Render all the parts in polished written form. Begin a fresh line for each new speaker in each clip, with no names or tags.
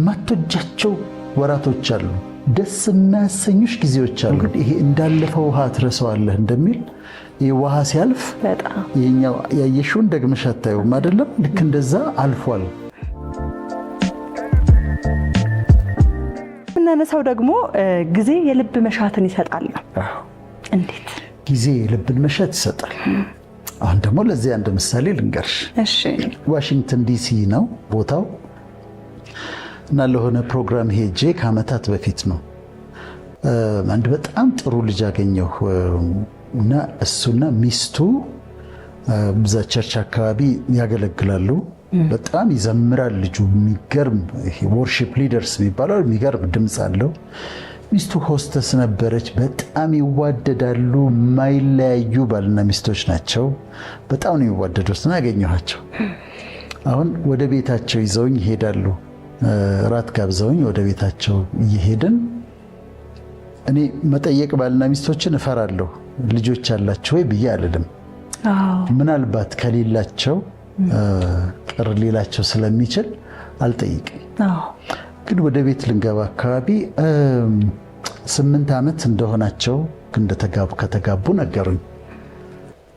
ማትወጃቸው ወራቶች አሉ፣ ደስ የሚያሰኙሽ ጊዜዎች አሉ። ይሄ እንዳለፈው ውሃ ትረሳዋለህ እንደሚል ይሄ ውሃ ሲያልፍ
በጣም
የኛው ያየሽውን ደግመሽ አታዩም አይደለም? ልክ እንደዛ አልፏል።
ምናነሳው ደግሞ ጊዜ የልብ መሻትን ይሰጣል። እንዴት?
ጊዜ የልብን መሻት ይሰጣል። አሁን ደግሞ ለዚህ አንድ ምሳሌ ልንገርሽ።
እሺ።
ዋሽንግተን ዲሲ ነው ቦታው እና ለሆነ ፕሮግራም ሄጄ ከዓመታት በፊት ነው። አንድ በጣም ጥሩ ልጅ አገኘሁ እና እሱና ሚስቱ በዛ ቸርች አካባቢ ያገለግላሉ። በጣም ይዘምራል ልጁ። የሚገርም ወርሺፕ ሊደርስ የሚባለው የሚገርም ድምፅ አለው። ሚስቱ ሆስተስ ነበረች። በጣም ይዋደዳሉ። የማይለያዩ ባልና ሚስቶች ናቸው። በጣም ነው የሚዋደዱት እና ያገኘኋቸው። አሁን ወደ ቤታቸው ይዘውኝ ይሄዳሉ። ራት ጋብዘውኝ ወደ ቤታቸው እየሄድን እኔ መጠየቅ ባልና ሚስቶችን እፈራለሁ። ልጆች አላቸው ወይ ብዬ አልልም። ምናልባት ከሌላቸው ቅር ሌላቸው ስለሚችል አልጠይቅም። ግን ወደ ቤት ልንገባ አካባቢ 8 ዓመት እንደሆናቸው ከተጋቡ ነገሩኝ።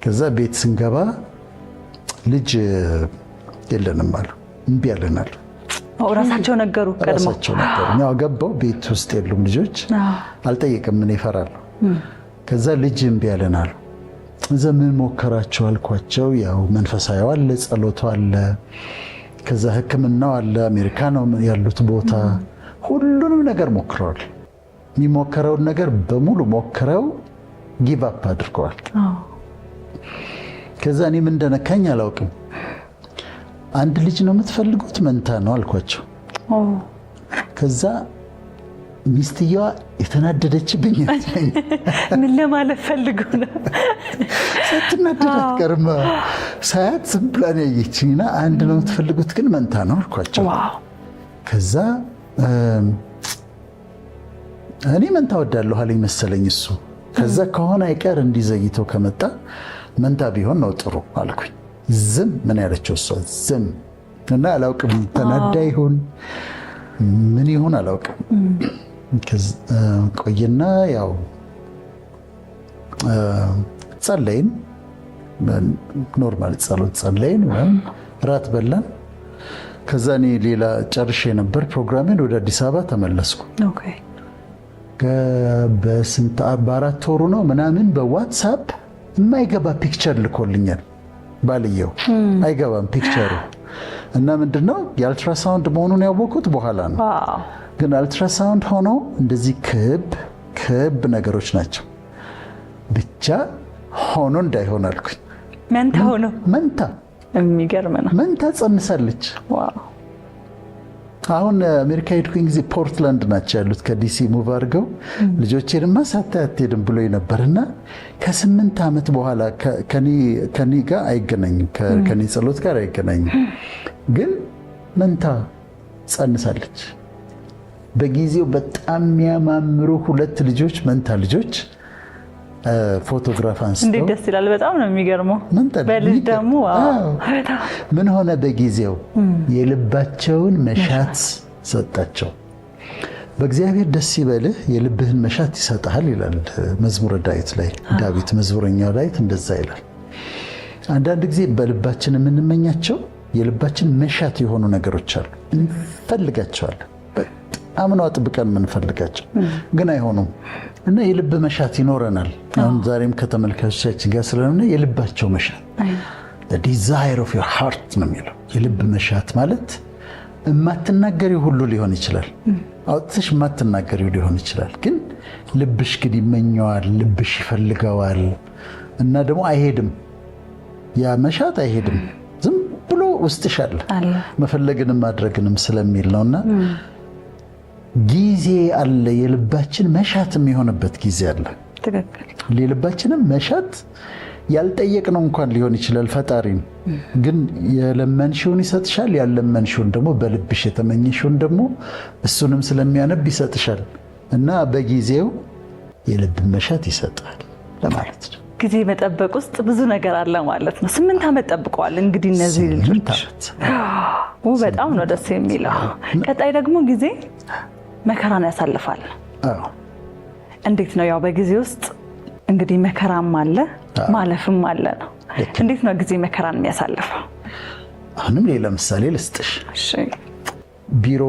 ከዛ ቤት ስንገባ ልጅ የለንም አሉ። እምቢ አለናል።
ራሳቸው ነገሩ።
ራሳቸው ነገሩ። ያው ገባው ቤት ውስጥ የሉም ልጆች። አልጠይቅም ምን ይፈራሉ። ከዛ ልጅ እምቢ አለናል። እዛ ምን ሞከራቸው አልኳቸው። ያው መንፈሳዊ አለ፣ ጸሎቱ አለ፣ ከዛ ሕክምናው አለ፣ አሜሪካ ነው ያሉት ቦታ። ሁሉንም ነገር ሞክረዋል። የሚሞከረውን ነገር በሙሉ ሞክረው ጊቭ አፕ አድርገዋል። ከዛ እኔ ምን እንደነካኝ አላውቅም። አንድ ልጅ ነው የምትፈልጉት? መንታ ነው አልኳቸው። ከዛ ሚስትየዋ የተናደደችብኝ
ምን ለማለት ፈልገው ነው?
ስትናደድ አትቀርም። ሳያት ዝም ብላ ነው ያየችኝና አንድ ነው የምትፈልጉት ግን መንታ ነው አልኳቸው። ከዛ እኔ መንታ ወዳለሁ አለኝ መሰለኝ እሱ። ከዛ ከሆነ አይቀር እንዲዘይተው ከመጣ መንታ ቢሆን ነው ጥሩ አልኩኝ። ዝም ምን ያለችው እሷ ዝም እና አላውቅም፣ ተናዳ ይሁን ምን ይሁን አላውቅም። ቆየና ያው ጸለይን፣ ኖርማል ጸሎት ጸለይን፣ ራት በላን። ከዛ እኔ ሌላ ጨርሼ ነበር ፕሮግራሜን፣ ወደ አዲስ አበባ ተመለስኩ። በ4 ወሩ ነው ምናምን በዋትሳፕ የማይገባ ፒክቸር ልኮልኛል ባልየው። አይገባም ፒክቸሩ እና ምንድነው የአልትራሳውንድ መሆኑን ያወቁት በኋላ ነው። ግን አልትራሳውንድ ሆኖ እንደዚህ ክብ ነገሮች ናቸው። ብቻ ሆኖ እንዳይሆን አልኩኝ።
መንታ ሆኖ
መንታ።
የሚገርም ነው።
መንታ ጸንሳለች። አሁን አሜሪካ ሄድኩኝ ጊዜ ፖርትላንድ ናቸው ያሉት። ከዲሲ ሙቭ አድርገው ልጆቼንማ ሳታይ አትሄድም ብሎ ነበርና ከ8 ዓመት በኋላ ከኔ ጋር አይገናኝም፣ ከኔ ጸሎት ጋር አይገናኝም። ግን መንታ ጸንሳለች። በጊዜው በጣም የሚያማምሩ 2 ልጆች መንታ ልጆች ፎቶግራፍ አንስተው
እንዴት ደስ ይላል። በጣም ነው የሚገርመው። በልጅ ደግሞ
ምን ሆነ በጊዜው የልባቸውን መሻት ሰጣቸው። በእግዚአብሔር ደስ ይበልህ የልብህን መሻት ይሰጣል ይላል መዝሙረ ዳዊት ላይ። ዳዊት መዝሙረኛው ዳዊት እንደዛ ይላል። አንዳንድ ጊዜ በልባችን የምንመኛቸው የልባችን መሻት የሆኑ ነገሮች አሉ፣ እንፈልጋቸዋለን። በጣም ነው አጥብቀን የምንፈልጋቸው ግን አይሆኑም። እና የልብ መሻት ይኖረናል። አሁን ዛሬም ከተመልካቾቻችን ጋር ስለሆነ የልባቸው መሻት the desire of your heart ነው የሚለው። የልብ መሻት ማለት የማትናገሪው ሁሉ ሊሆን ይችላል፣ አውጥተሽ የማትናገሪው ሊሆን ይችላል። ግን ልብሽ ግን ይመኘዋል፣ ልብሽ ይፈልገዋል እና ደግሞ አይሄድም። ያ መሻት አይሄድም፣ ዝም ብሎ ውስጥሽ አለ። መፈለግንም ማድረግንም ስለሚል ነውና ጊዜ አለ። የልባችን መሻት የሚሆንበት ጊዜ አለ። ትክክል። የልባችንም መሻት ያልጠየቅነው እንኳን ሊሆን ይችላል ፈጣሪን። ግን የለመንሽውን ይሰጥሻል። ያለመንሽውን ደግሞ በልብሽ የተመኘሽውን ደግሞ እሱንም ስለሚያነብ ይሰጥሻል። እና በጊዜው የልብ መሻት ይሰጣል ለማለት ነው።
ጊዜ መጠበቅ ውስጥ ብዙ ነገር አለ ማለት ነው። 8 ዓመት ጠብቀዋል እንግዲህ እነዚህ ልጆች። በጣም ነው ደስ የሚለው። ቀጣይ ደግሞ ጊዜ መከራን ያሳልፋል። እንዴት ነው? ያው በጊዜ ውስጥ እንግዲህ መከራም አለ ማለፍም አለ ነው። እንዴት ነው ጊዜ መከራን የሚያሳልፈው?
አሁንም ሌላ ምሳሌ ልስጥሽ። ቢሮ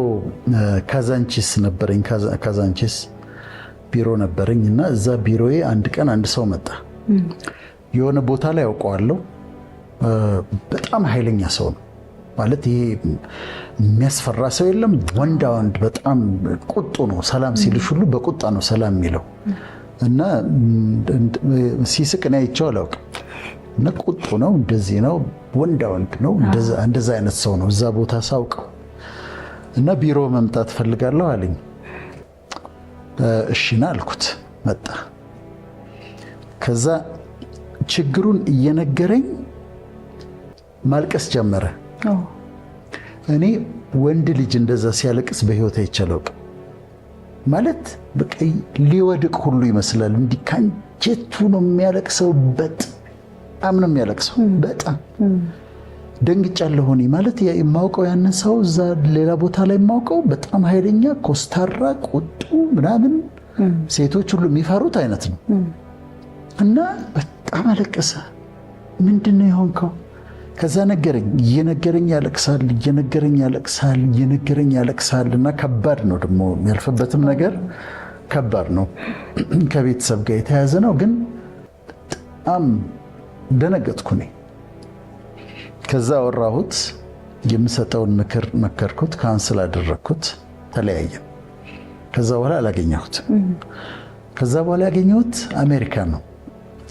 ካዛንቺስ ነበረኝ። ካዛንቺስ ቢሮ ነበረኝ እና እዛ ቢሮዬ አንድ ቀን አንድ ሰው መጣ። የሆነ ቦታ ላይ ያውቀዋለሁ። በጣም ኃይለኛ ሰው ነው ማለት ይሄ የሚያስፈራ ሰው የለም። ወንዳ ወንድ በጣም ቁጡ ነው። ሰላም ሲልሽ ሁሉ በቁጣ ነው ሰላም የሚለው እና ሲስቅ ነው አይቼው አላውቅም። እና ቁጡ ነው፣ እንደዚህ ነው፣ ወንዳ ወንድ ነው። እንደዛ አይነት ሰው ነው እዛ ቦታ ሳውቀው። እና ቢሮ መምጣት ፈልጋለሁ አለኝ። እሺና አልኩት። መጣ። ከዛ ችግሩን እየነገረኝ ማልቀስ ጀመረ። እኔ ወንድ ልጅ እንደዛ ሲያለቅስ በህይወት አይቻለውቅ ማለት በቃ ሊወድቅ ሁሉ ይመስላል። እንዲህ ካንጀቱ ነው የሚያለቅሰው። በጣም ነው የሚያለቅሰው። በጣም ደንግጫለሁ። እኔ ማለት የማውቀው ያንን ሰው እዛ ሌላ ቦታ ላይ የማውቀው በጣም ኃይለኛ ኮስታራ፣ ቁጡ ምናምን ሴቶች ሁሉ የሚፈሩት አይነት ነው። እና በጣም አለቀሰ። ምንድነው የሆንከው? ከዛ ነገረኝ። እየነገረኝ ያለቅሳል፣ እየነገረኝ ያለቅሳል፣ እየነገረኝ ያለቅሳል። እና ከባድ ነው ደግሞ የሚያልፍበትም ነገር ከባድ ነው። ከቤተሰብ ጋር የተያያዘ ነው። ግን በጣም ደነገጥኩ እኔ። ከዛ አወራሁት፣ የምሰጠውን ምክር መከርኩት፣ ካውንስል አደረግኩት። ተለያየን። ከዛ በኋላ አላገኘሁትም። ከዛ በኋላ ያገኘሁት አሜሪካ ነው።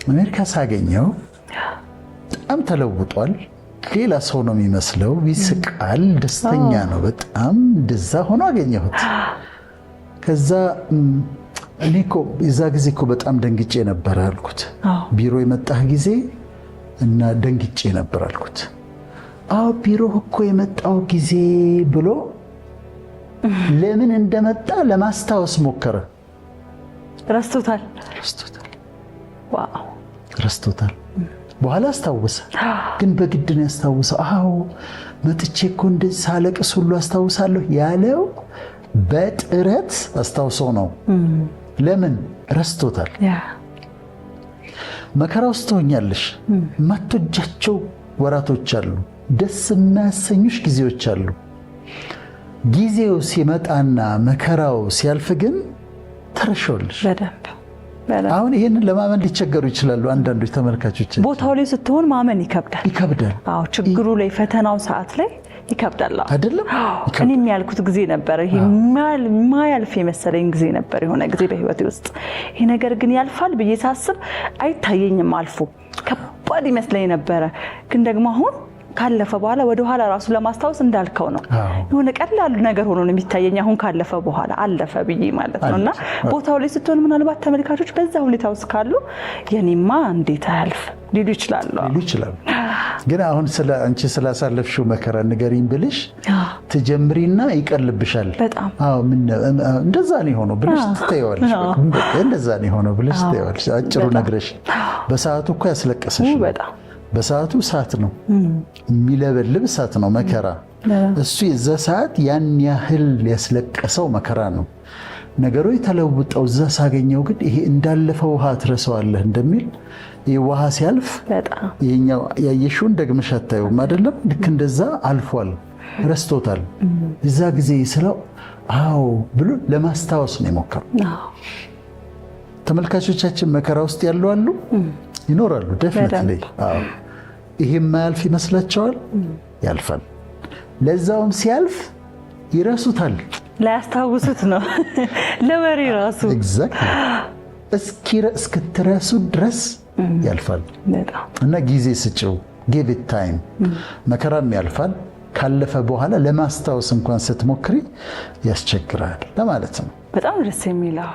አሜሪካ ሳገኘው በጣም ተለውጧል። ሌላ ሰው ነው የሚመስለው። ይስቃል፣ ደስተኛ ነው በጣም። እንደዛ ሆኖ አገኘሁት። ከዛ እኔ እኮ የዛ ጊዜ እኮ በጣም ደንግጬ ነበር አልኩት። ቢሮ የመጣህ ጊዜ እና ደንግጬ ነበር አልኩት። አዎ ቢሮ እኮ የመጣው ጊዜ ብሎ ለምን እንደመጣ ለማስታወስ ሞከረ።
ረስቶታል።
ዋው ረስቶታል። በኋላ አስታወሰ፣ ግን በግድ ነው ያስታወሰው። አዎ መጥቼ እኮ እንደዚህ ሳለቅስ ሁሉ አስታውሳለሁ ያለው በጥረት አስታውሰው ነው። ለምን ረስቶታል። መከራ ውስጥ ትሆኛለሽ። የማትወጃቸው ወራቶች አሉ፣ ደስ የማያሰኙሽ ጊዜዎች አሉ። ጊዜው ሲመጣና መከራው ሲያልፍ ግን ተረሻውልሽ። አሁን ይሄንን ለማመን ሊቸገሩ ይችላሉ አንዳንዶች ተመልካቾች።
ቦታው ላይ ስትሆን ማመን ይከብዳል። አዎ ችግሩ ላይ ፈተናው ሰዓት ላይ ይከብዳል አይደለም? እኔም ያልኩት ጊዜ ነበር። ይሄ ማያልፍ የመሰለኝ ጊዜ ነበር የሆነ ጊዜ በህይወቴ ውስጥ። ይሄ ነገር ግን ያልፋል ብዬ ሳስብ አይታየኝም። አልፎ ከባድ ይመስለኝ ነበረ። ግን ደግሞ አሁን ካለፈ በኋላ ወደ ኋላ ራሱ ለማስታወስ እንዳልከው ነው የሆነ ቀላል ነገር ሆኖ ነው የሚታየኝ። አሁን ካለፈ በኋላ አለፈ ብዬ ማለት ነውና ቦታው ላይ ስትሆን ምናልባት ተመልካቾች በዛ ሁኔታ ውስጥ ካሉ የኔማ እንዴት አያልፍ ሊሉ ይችላሉ።
ግን አሁን አንቺ ስላሳለፍሽው መከራ ንገሪኝ ብልሽ ትጀምሪና ይቀልብሻል። አዎ እንደዛ ነው የሆነው ብለሽ ትተይዋለሽ። እንደዛ ነው የሆነው ብለሽ ትተይዋለሽ። አጭሩ ነግረሽ በሰዓቱ እኮ ያስለቀሰሽ በሰዓቱ እሳት ነው የሚለበልብ እሳት ነው መከራ። እሱ የዛ ሰዓት ያን ያህል ያስለቀሰው መከራ ነው። ነገሮች ተለውጠው እዛ ሳገኘው ግን ይሄ እንዳለፈ ውሃ ትረሳዋለህ እንደሚል ይሄ ውሃ ሲያልፍ ይሄኛው ያየሽውን ደግመሽ አታየውም አይደለም? ልክ እንደዛ አልፏል፣ ረስቶታል። እዛ ጊዜ ስለው አዎ ብሎ ለማስታወስ ነው የሞከረው። ተመልካቾቻችን መከራ ውስጥ ያሉ አሉ ይኖራሉ። ዴፊኒትሊ አዎ። ይሄ የማያልፍ ይመስላቸዋል፣ ያልፋል። ለዛውም ሲያልፍ ይረሱታል።
ላያስታውሱት ነው ለወሬ ራሱ
ኤግዛክትሊ እስክትረሱ ድረስ ያልፋል። እና ጊዜ ስጭው፣ ጊቭ ኢት ታይም። መከራም ያልፋል። ካለፈ በኋላ ለማስታወስ እንኳን ስትሞክሪ ያስቸግራል ለማለት ነው።
በጣም ደስ የሚለው